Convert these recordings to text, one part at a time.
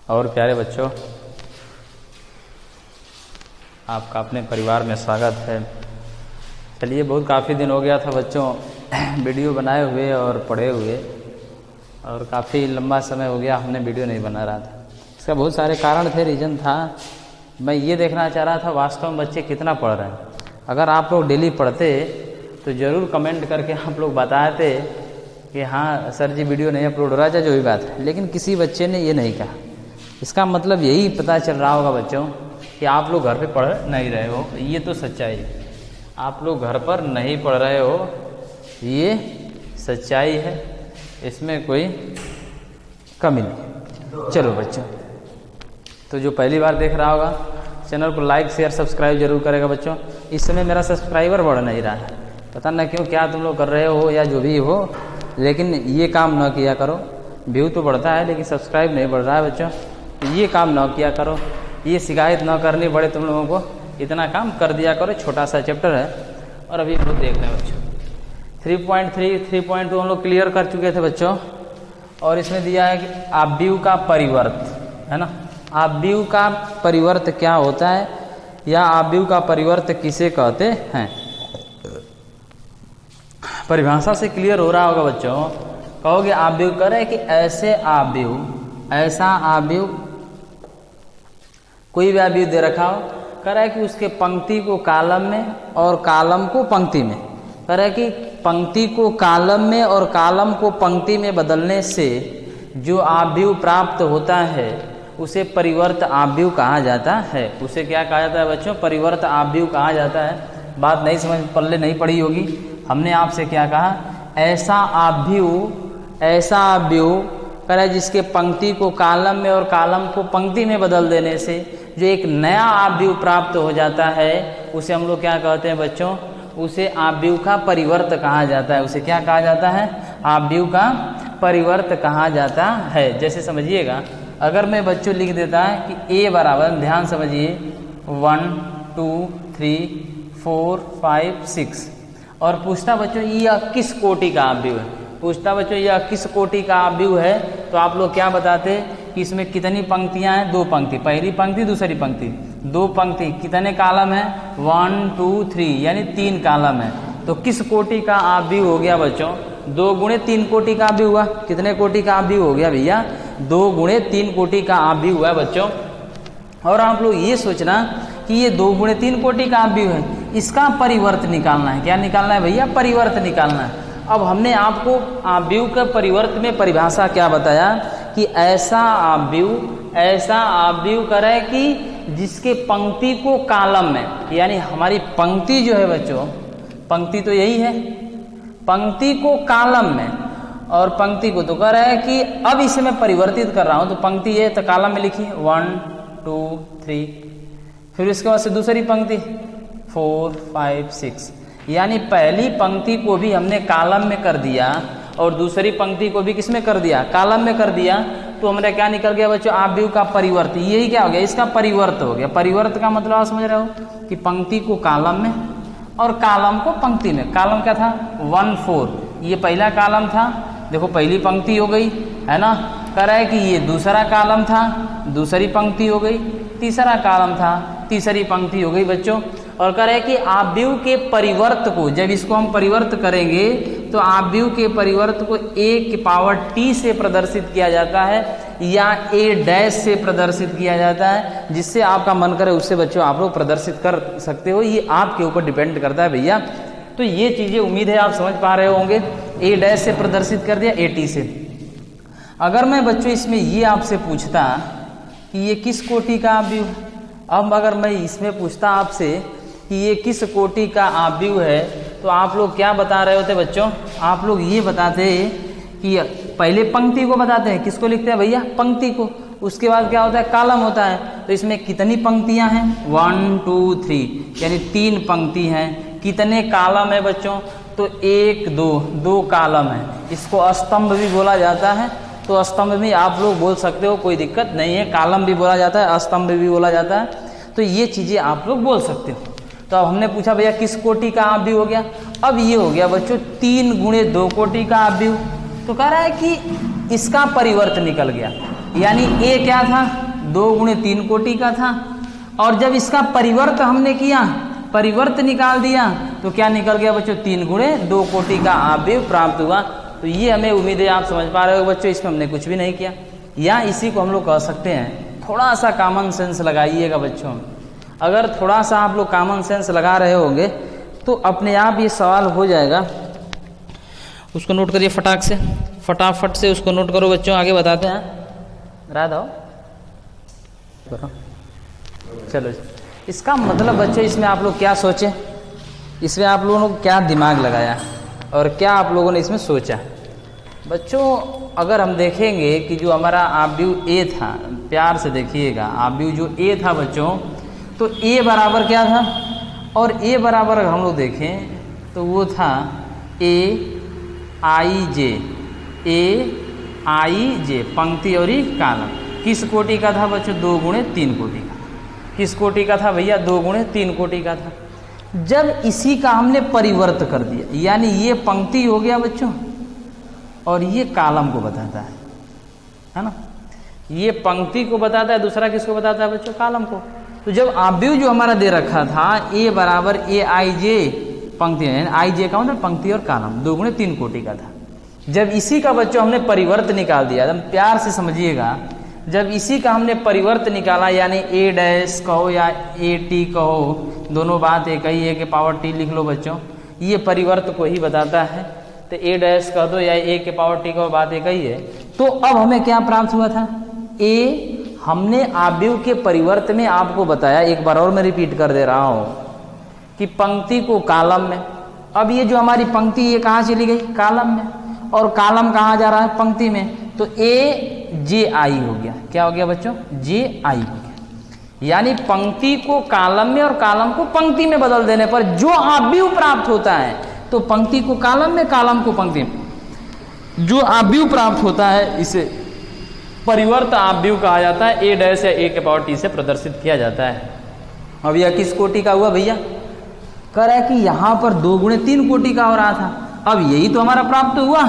और प्यारे बच्चों, आपका अपने परिवार में स्वागत है। चलिए, बहुत काफ़ी दिन हो गया था बच्चों वीडियो बनाए हुए और पढ़े हुए, और काफ़ी लंबा समय हो गया हमने वीडियो नहीं बना रहा था। इसका बहुत सारे कारण थे, रीज़न था। मैं ये देखना चाह रहा था वास्तव में बच्चे कितना पढ़ रहे हैं। अगर आप लोग डेली पढ़ते तो ज़रूर कमेंट करके आप लोग बताते कि हाँ सर जी वीडियो नहीं अपलोड हो रहा है, जो भी बात है। लेकिन किसी बच्चे ने ये नहीं कहा। इसका मतलब यही पता चल रहा होगा बच्चों कि आप लोग घर पे पढ़ नहीं रहे हो। ये तो सच्चाई, आप लोग घर पर नहीं पढ़ रहे हो, ये सच्चाई है, इसमें कोई कमी नहीं। चलो बच्चों, तो जो पहली बार देख रहा होगा चैनल को लाइक शेयर सब्सक्राइब जरूर करेगा बच्चों। इस समय मेरा सब्सक्राइबर बढ़ नहीं रहा है, पता ना क्यों, क्या तुम लोग कर रहे हो या जो भी हो, लेकिन ये काम न किया करो। व्यू तो बढ़ता है लेकिन सब्सक्राइब नहीं बढ़ रहा है बच्चों। ये काम न किया करो, ये शिकायत न करनी पड़े तुम लोगों को, इतना काम कर दिया करो। छोटा सा चैप्टर है और अभी हम लोग देख रहे हैं बच्चों 3.3 3.2 हम लोग क्लियर कर चुके थे बच्चों। और इसमें दिया है कि आव्यूह का परिवर्त, है ना। आव्यूह का परिवर्त क्या होता है या आव्यूह का परिवर्त किसे कहते हैं, परिभाषा से क्लियर हो रहा होगा बच्चों। कहोगे आव्यूह करे कि ऐसे आव्यूह, ऐसा आव्यूह, कोई भी आव्यूह दे रखा हो, कह रहा है कि उसके पंक्ति को कालम में और कालम को पंक्ति में, कह रहा है कि पंक्ति को कालम में और कालम को पंक्ति में बदलने से जो आव्यूह प्राप्त होता है उसे परिवर्त आव्यूह कहा जाता है। उसे क्या कहा जाता है बच्चों? परिवर्त आव्यूह कहा जाता है। बात नहीं समझ, पल्ले नहीं पड़ी होगी। हमने आपसे क्या कहा? ऐसा आव्यूह कह रहा है जिसके पंक्ति को कालम में और कालम को पंक्ति में बदल देने से जो एक नया आव्यूह प्राप्त हो जाता है उसे हम लोग क्या कहते हैं बच्चों? उसे आव्यूह का परिवर्त कहा जाता है। उसे क्या कहा जाता है? आव्यूह का परिवर्त कहा जाता है। जैसे समझिएगा, अगर मैं बच्चों लिख देता है कि ए बराबर, ध्यान समझिए, 1 2 3 4 5 6 और पूछता बच्चों यह किस कोटि का आव्यूह है, पूछता बच्चों यह किस कोटि का आव्यूह है, तो आप लोग क्या बताते कि इसमें कितनी पंक्तियां हैं? 2 पंक्ति, पहली पंक्ति दूसरी पंक्ति, 2 पंक्ति, कितने कालम है? 1 2 3 यानी 3 कालम है। तो किस कोटि का आव्यूह हो गया बच्चों? 2 गुणे 3 कोटि का आव्यूह हुआ। कितने कोटि का आव्यूह हो गया भैया? 2 गुणे 3 कोटि का आव्यूह हुआ बच्चों। और आप लोग ये सोचना कि ये 2 गुणे 3 कोटि का आव्यूह है, इसका परिवर्त निकालना है। क्या निकालना है भैया? परिवर्त निकालना है। अब हमने आपको आव्यूह के परिवर्त में परिभाषा क्या बताया कि ऐसा आव्यूह करे कि जिसके पंक्ति को कालम में, यानी हमारी पंक्ति जो है बच्चों, पंक्ति तो यही है, पंक्ति को कालम में और पंक्ति को तो कह रहा है कि अब इसे मैं परिवर्तित कर रहा हूं, तो पंक्ति है तो कालम में लिखिए 1 2 3, फिर उसके बाद से दूसरी पंक्ति 4 5 6, यानी पहली पंक्ति को भी हमने कालम में कर दिया और दूसरी पंक्ति को भी किसमें कर दिया? कालम में कर दिया। तो हमारा क्या निकल गया बच्चों? आव्यूह का परिवर्त। यही क्या हो गया? इसका परिवर्त हो गया। परिवर्त का मतलब आप समझ रहे हो कि पंक्ति को कालम में और कालम को पंक्ति में। कालम क्या था? 1 4, ये पहला कालम था, देखो पहली पंक्ति हो गई, है ना। कह रहा है कि ये दूसरा कालम था, दूसरी पंक्ति हो गई, तीसरा कालम था, तीसरी पंक्ति हो गई बच्चों। और कह रहा है कि आव्यूह के परिवर्त को, जब इसको हम परिवर्त करेंगे तो आव्यूह के परिवर्त को a की पावर t से प्रदर्शित किया जाता है या a डैश से प्रदर्शित किया जाता है, जिससे आपका मन करे उससे बच्चों आप लोग प्रदर्शित कर सकते हो। ये आपके ऊपर डिपेंड करता है भैया। तो ये चीजें उम्मीद है आप समझ पा रहे होंगे। a डैश से प्रदर्शित कर दिया, a t से। अगर मैं बच्चों इसमें ये आपसे पूछता कि ये किस कोटि का आव्यूह, अब अगर मैं इसमें पूछता आपसे कि ये किस कोटि का आव्यूह है, तो आप लोग क्या बता रहे होते बच्चों? आप लोग ये बताते कि पहले पंक्ति को बताते हैं। किसको लिखते हैं भैया? पंक्ति को। उसके बाद क्या होता है? कालम होता है। तो इसमें कितनी पंक्तियां हैं? 1 2 3 यानी 3 पंक्ति हैं। कितने कालम है बच्चों? तो 1 2 कालम है। इसको स्तंभ भी बोला जाता है, तो स्तंभ भी आप लोग बोल सकते हो, कोई दिक्कत नहीं है। कालम भी बोला जाता है, स्तंभ भी बोला जाता है, तो ये चीजें आप लोग बोल सकते हो। तो अब हमने पूछा भैया किस कोटि का आव्यूह हो गया? अब ये हो गया बच्चों 3 गुणे 2 कोटि का आव्यूह। तो कह रहा है कि इसका परिवर्त निकल गया। यानी ए क्या था, 2 गुणे 3 कोटि का था, और जब इसका परिवर्त हमने किया, परिवर्त निकाल दिया, तो क्या निकल गया बच्चों, 3 गुणे 2 कोटि का अवयव प्राप्त हुआ। तो ये हमें उम्मीद है आप समझ पा रहे हो बच्चों, इसमें हमने कुछ भी नहीं किया। या इसी को हम लोग कह सकते हैं, थोड़ा सा कॉमन सेंस लगाइएगा बच्चों। अगर थोड़ा सा आप लोग कॉमन सेंस लगा रहे होंगे तो अपने आप ये सवाल हो जाएगा। उसको नोट करिए फटाक से, फटाफट से उसको नोट करो बच्चों, आगे बताते हैं। रात आओ चलो। इसका मतलब बच्चों इसमें आप लोग क्या सोचे, इसमें आप लोगों ने क्या दिमाग लगाया और क्या आप लोगों ने इसमें सोचा। बच्चों अगर हम देखेंगे कि जो हमारा आव्यूह ए था, प्यार से देखिएगा, आव्यूह जो ए था बच्चों, तो ए बराबर क्या था, और ए बराबर अगर हम लोग देखें तो वो था ए आई जे, ए आई जे, पंक्ति और ही कॉलम। किस कोटि का था बच्चों, 2 गुणे 3 कोटि का। किस कोटि का था भैया, 2 गुणे 3 कोटि का था। जब इसी का हमने परिवर्त कर दिया, यानी ये पंक्ति हो गया बच्चों और ये कॉलम को बताता है ना, ये पंक्ति को बताता है, दूसरा किसको बताता है बच्चों, कॉलम को। तो जब आव्यूह जो हमारा दे रखा था ए बराबर ए आई जे, पंक्ति आई जे का मतलब पंक्ति और कॉलम, 2 गुणे 3 कोटि का था। जब इसी का बच्चों हमने परिवर्त निकाल दिया, एकदम प्यार से समझिएगा, जब इसी का हमने परिवर्त निकाला, यानी ए डैश कहो या ए टी कहो, दोनों बात एक ही है, कि पावर टी लिख लो बच्चों, ये परिवर्त को ही बताता है। तो ए डैश कह दो या ए के पावर टी कहो, बात एक ही है। तो अब हमें क्या प्राप्त हुआ था, ए हमने आव्यूह के परिवर्त में आपको बताया, एक बार और मैं रिपीट कर दे रहा हूं, कि पंक्ति को कॉलम में। अब ये जो हमारी पंक्ति ये कहाँ चली गई, कॉलम में, और कॉलम कहाँ जा रहा है, पंक्ति में। तो ए जे आई हो गया, क्या हो गया बच्चों, जे आई हो गया। यानी पंक्ति को कॉलम में और कॉलम को पंक्ति में बदल देने पर जो आव्यूह प्राप्त होता है, तो पंक्ति को कॉलम में, कॉलम को पंक्ति में जो आव्यूह प्राप्त होता है, इसे परिवर्त आव्यूह कहा जाता है। ए डैश या ए के पावर टी से प्रदर्शित किया जाता है। अब यह किस कोटि का हुआ भैया, कह रहा है कि यहां पर 2 गुणे 3 कोटि का हो रहा था। अब यही तो हमारा प्राप्त हुआ,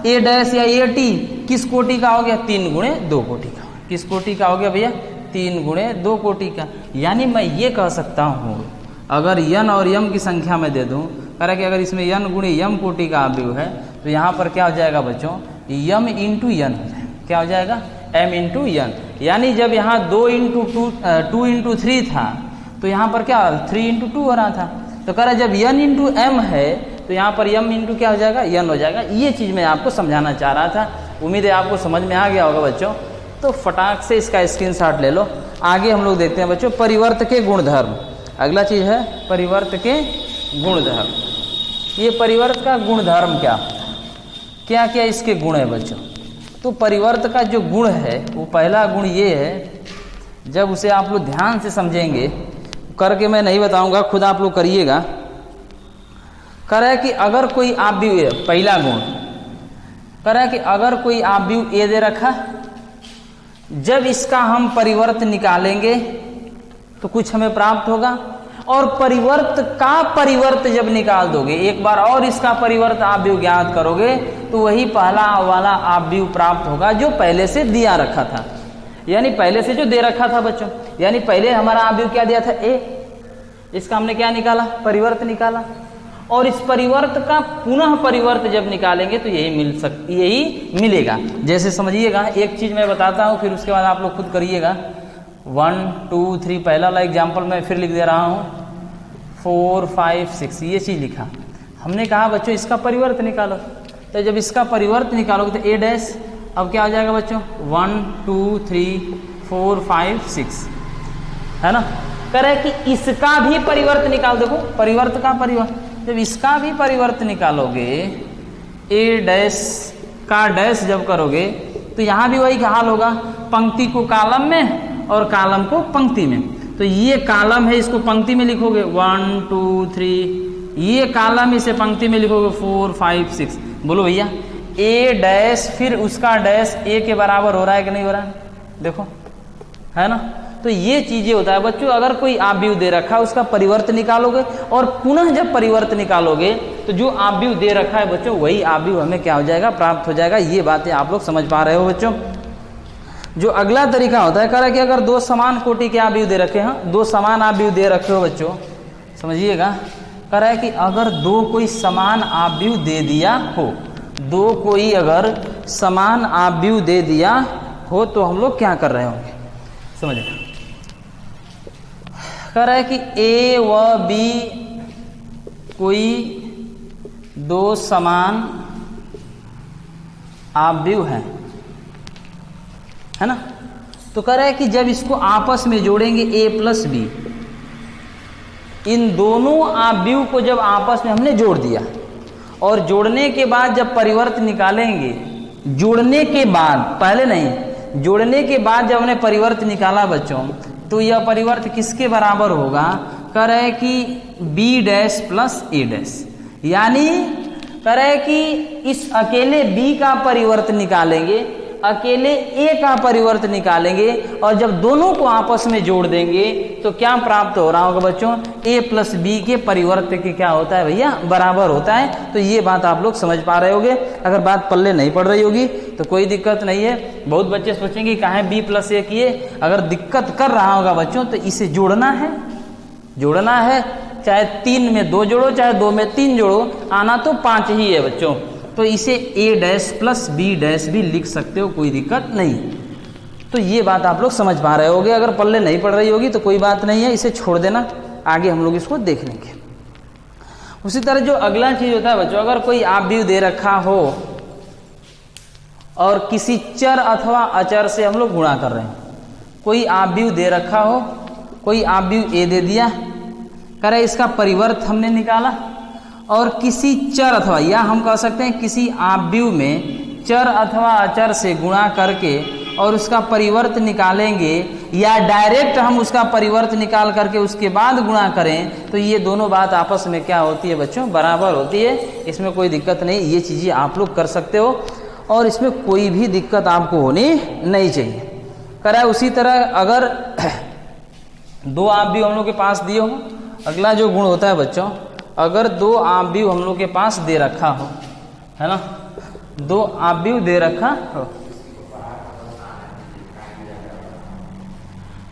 ए डैश या ए टी किस कोटि का हो गया, 3 गुणे 2 कोटि का। किस कोटि का हो गया भैया, 3 गुणे 2 कोटि का। यानी मैं ये कह सकता हूँ, अगर यन और यम की संख्या में दे दूं, कह रहा है कि अगर इसमें यन गुणे यम कोटि का आव्यूह है, तो यहाँ पर क्या हो जाएगा बच्चों, यम इंटू यन हो जाएगा। क्या हो जाएगा, एम इंटू यन। यानी जब यहाँ 2 इंटू 3 था, तो यहाँ पर क्या 3 इंटू 2 हो रहा था। तो कह रहा है जब यन इंटू एम है, तो यहाँ पर यम इंटू क्या हो जाएगा, यन हो जाएगा। ये चीज़ मैं आपको समझाना चाह रहा था, उम्मीद है आपको समझ में आ गया होगा बच्चों। तो फटाक से इसका स्क्रीनशॉट ले लो। आगे हम लोग देखते हैं बच्चों परिवर्त के गुणधर्म। अगला चीज़ है परिवर्त के गुणधर्म। ये परिवर्त का गुणधर्म क्या क्या क्या इसके गुण है बच्चों। तो परिवर्त का जो गुण है, वो पहला गुण ये है, जब उसे आप लोग ध्यान से समझेंगे, करके मैं नहीं बताऊंगा, खुद आप लोग करिएगा। कह रहा है कि अगर कोई आव्यूह, पहला गुण कह रहा है कि अगर कोई आव्यूह ए दे रखा, जब इसका हम परिवर्त निकालेंगे तो कुछ हमें प्राप्त होगा, और परिवर्त का परिवर्त जब निकाल दोगे, एक बार और इसका परिवर्त आव्यूह ज्ञात करोगे, तो वही पहला वाला आव्यूह प्राप्त होगा जो पहले से दिया रखा था। यानी पहले से जो दे रखा था बच्चों, यानी पहले हमारा आव्यूह क्या दिया था, ए, इसका हमने क्या निकाला, परिवर्त निकाला, और इस परिवर्त का पुनः परिवर्त जब निकालेंगे तो यही मिलेगा। जैसे समझिएगा, एक चीज मैं बताता हूं, फिर उसके बाद आप लोग खुद करिएगा। 1 2 3 पहला वाला एग्जाम्पल मैं फिर लिख दे रहा हूं, 4 5 6 ये चीज लिखा। हमने कहा बच्चों इसका परिवर्त निकालो, तो जब इसका परिवर्त निकालोगे तो ए डैश, अब क्या हो जाएगा बच्चों, 1 2 3 4 5 6, है ना। करे कि इसका भी परिवर्त निकाल, देखो परिवर्त का परिवर्त, जब इसका भी परिवर्त निकालोगे, ए डैश का डैश जब करोगे, तो यहां भी वही हाल होगा, पंक्ति को कॉलम में और कॉलम को पंक्ति में। तो ये कॉलम है, इसको पंक्ति में लिखोगे 1 2 3, ये कॉलम इसे पंक्ति में लिखोगे 4 5 6। बोलो भैया, ए डैश फिर उसका डैश ए के बराबर हो रहा है कि नहीं हो रहा है, देखो, है ना। तो ये चीजें होता है बच्चों, अगर कोई आव्यूह दे रखा उसका परिवर्त निकालोगे, और पुनः जब परिवर्त निकालोगे तो जो आव्यूह दे रखा है बच्चों, वही आव्यूह हमें क्या हो जाएगा, प्राप्त हो जाएगा। ये बातें आप लोग समझ पा रहे हो बच्चों। जो अगला तरीका होता है, कह रहा है कि अगर दो समान कोटि के आव्यूह दे रखे हैं, दो समान आव्यूह दे रखे हो बच्चों, समझिएगा, कह रहा है कि अगर दो कोई समान आव्यूह दे दिया हो, दो कोई अगर समान आव्यूह दे दिया हो तो हम लोग क्या कर रहे होंगे, समझिए। कह रहा है कि ए व बी कोई दो समान आव्यूह है ना, तो कह रहा है कि जब इसको आपस में जोड़ेंगे a प्लस बी, इन दोनों आव्यूह को जब आपस में हमने जोड़ दिया और जोड़ने के बाद जब परिवर्त निकालेंगे, जोड़ने के बाद, पहले नहीं, जोड़ने के बाद जब हमने परिवर्त निकाला बच्चों, तो यह परिवर्त किसके बराबर होगा, कह रहा है कि b dash plus a dash, यानी कह रहा है कि इस अकेले b का परिवर्त निकालेंगे, अकेले a का परिवर्त निकालेंगे और जब दोनों को आपस में जोड़ देंगे तो क्या प्राप्त हो रहा होगा बच्चों, a प्लस बी के परिवर्त के क्या होता है भैया, बराबर होता है। तो ये बात आप लोग समझ पा रहे होगे। अगर बात पल्ले नहीं पड़ रही होगी तो कोई दिक्कत नहीं है। बहुत बच्चे सोचेंगे कहाँ b प्लस a किए, अगर दिक्कत कर रहा होगा बच्चों तो इसे जोड़ना है, जोड़ना है, चाहे 3 में 2 जोड़ो, चाहे 2 में 3 जोड़ो, आना तो 5 ही है बच्चों। तो इसे a dash plus b dash भी लिख सकते हो, कोई दिक्कत नहीं। तो ये बात आप लोग समझ पा रहे होगे। अगर पल्ले नहीं पड़ रही होगी तो कोई बात नहीं है, इसे छोड़ देना, आगे हम लोग इसको देख लेंगे। उसी तरह जो अगला चीज होता है बच्चों, अगर कोई आव्यूह दे रखा हो और किसी चर अथवा अचर से हम लोग गुणा कर रहे हैं, कोई आव्यूह दे रखा हो, कोई आव्यूह a दे दिया, करे इसका परिवर्त हमने निकाला और किसी चर अथवा, या हम कह सकते हैं किसी आव्यूह में चर अथवा अचर से गुणा करके और उसका परिवर्त निकालेंगे, या डायरेक्ट हम उसका परिवर्त निकाल करके उसके बाद गुणा करें, तो ये दोनों बात आपस में क्या होती है बच्चों, बराबर होती है। इसमें कोई दिक्कत नहीं, ये चीज़ें आप लोग कर सकते हो और इसमें कोई भी दिक्कत आपको होनी नहीं चाहिए। करा उसी तरह अगर दो आव्यूह हम लोग के पास दिए हो, अगला जो गुण होता है बच्चों, अगर दो आव्यूह हम लोग के पास दे रखा हो, है ना, दो आव्यूह दे रखा हो,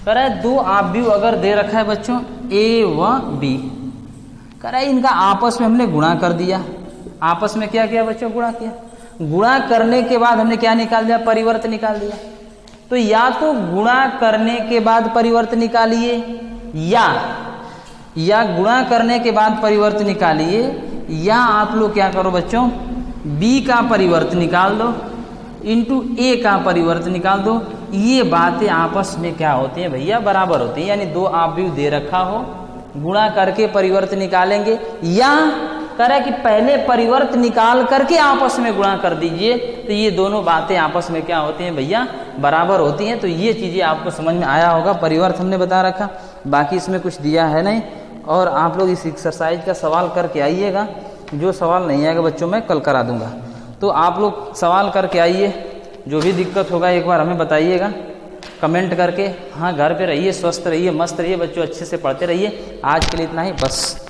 कह रहा है दो आव्यूह अगर दे रखा है बच्चों a व b, कह रहा है इनका आपस में हमने गुणा कर दिया। आपस में क्या किया बच्चों, गुणा किया। गुणा करने के बाद हमने क्या निकाल दिया, परिवर्त निकाल दिया। तो या तो गुणा करने के बाद परिवर्त निकालिए, या गुणा करने के बाद परिवर्त निकालिए, या आप लोग क्या करो बच्चों, b का परिवर्त निकाल दो इंटू a का परिवर्त निकाल दो। ये बातें आपस में क्या होती हैं भैया, बराबर होती हैं। यानी दो आव्यूह दे रखा हो, गुणा करके परिवर्त निकालेंगे, या करें कि पहले परिवर्त निकाल करके आपस में गुणा कर दीजिए, तो ये दोनों बातें आपस में क्या होती हैं भैया, बराबर होती हैं। तो ये चीज़ें आपको समझ में आया होगा। परिवर्त हमने बता रखा, बाकी इसमें कुछ दिया है नहीं। और आप लोग इस एक्सरसाइज का सवाल करके आइएगा। जो सवाल नहीं आएगा बच्चों मैं कल करा दूंगा, तो आप लोग सवाल करके आइए। जो भी दिक्कत होगा एक बार हमें बताइएगा कमेंट करके। हाँ, घर पे रहिए, स्वस्थ रहिए, मस्त रहिए बच्चों, अच्छे से पढ़ते रहिए। आज के लिए इतना ही बस।